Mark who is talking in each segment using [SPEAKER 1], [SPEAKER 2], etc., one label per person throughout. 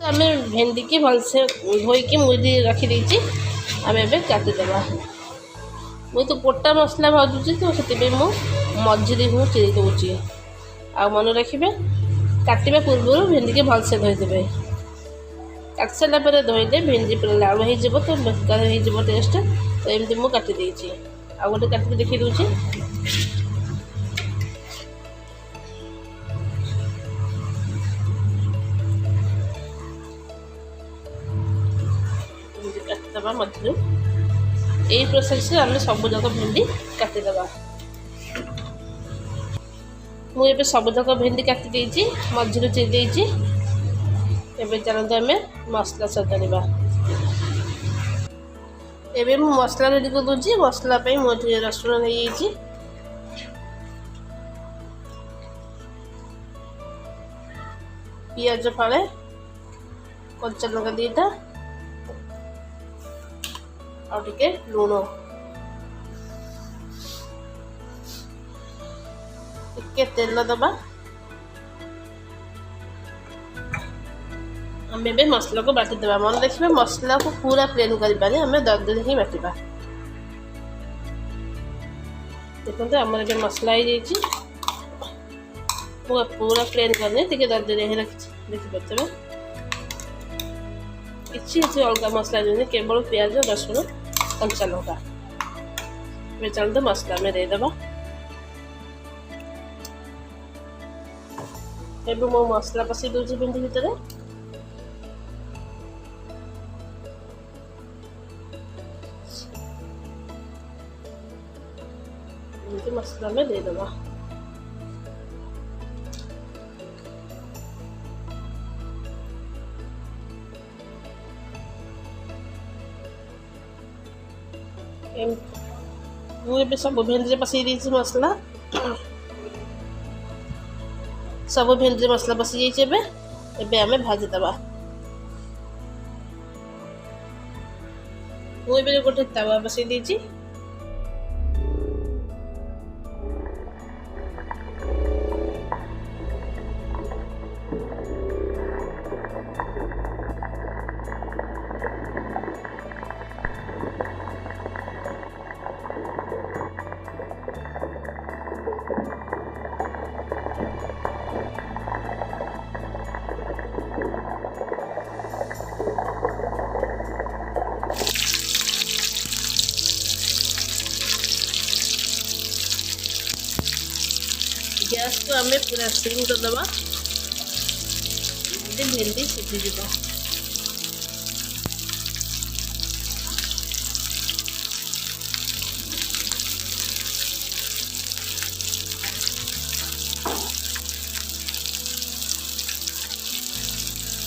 [SPEAKER 1] आम भेंडी की भलसे धोईकी मुझे रखीदे आम ए काटिदेवा मुझे तो गोटा मसला भाजुची तो से मझीरे हूँ चिरी दूची आ मन रखिए काटिबा पूर्व भेंडी की भलसे धोईदेवे काट सारा पर धोईले भेंडी पूरा लाल हो तो बेकार हो टेस्ट तो एमती मुझे काटिदे आ गोटे काटिक देखी दूची काटिदेवा मझे यही प्रोसेस आम सबुजाक भेंडी काटिदेवा मुझे सबुजाक भेंडी काटिदे मझे चिरी एबे चलते आम मसला सजाड़ा एबे मु मसला रेडी कर दूची मसला पे मुझे रसुण नहीं पियाज फाड़े कच्चा लंका दीटा और टिके लुण टिके तेल दबा आम ए मसला को बाटिदेवा मन देखिए मसला को पूरा प्लेन करवानी आम दरदरी ही बाटिबा देखते आमर ए मसला हो पूरा प्लेन करनी टे दरदरी ही देखिपे किसी अलग मसला नहीं केवल पियाज रसुण कंचा लंका चलते मसला में देदेबा एबे मो मसला पसई दूची भेंडी भितर मसला में देदेबा मुझे सब भेंडी पसई दी मसला सब भेंडी मसला पसई जाइए आम भाजीदेवा मुझे गोटे तावा बसई दी गैस को आम पूरा सिम करदे भेंडी सीझीज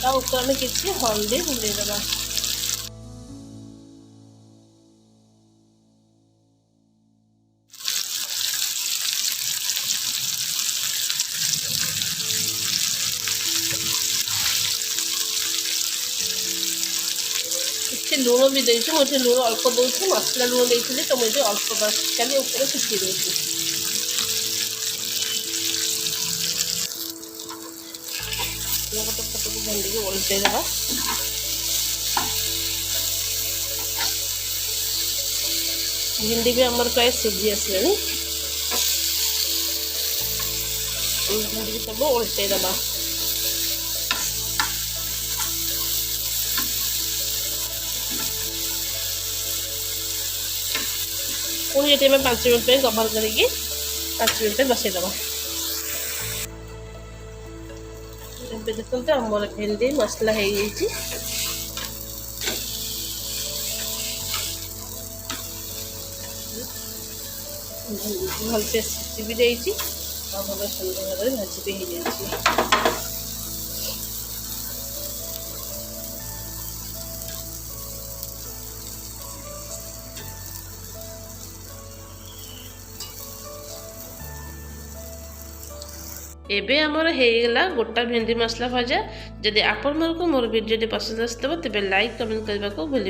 [SPEAKER 1] ऊपर आम किसी हल्दी बुलेदेवा लुण भी देती मुझे लुण अल्प दूसरी मसला लुण देती तो मुझे अल्प खाली ऊपर छुटी दूसरी भेंडी की ओल्टेदेवा भेंडी भी आमर प्राय सीझी आसले भेंडी की सब ओल्टेदेवा पुणी ये 5 मिनट पे कवर करके 5 मिनट बसईदेवा देखते आमर भेंडी मसला हो भलसे सीझी भी जाइए भल सुंदर भाव भाजी भी हो जाए एबे आमर होगला गोटा भेंडी मसला भजा जदि आपण मोर वीडियो पसंद आसो तेज लाइक कमेंट करने को भूल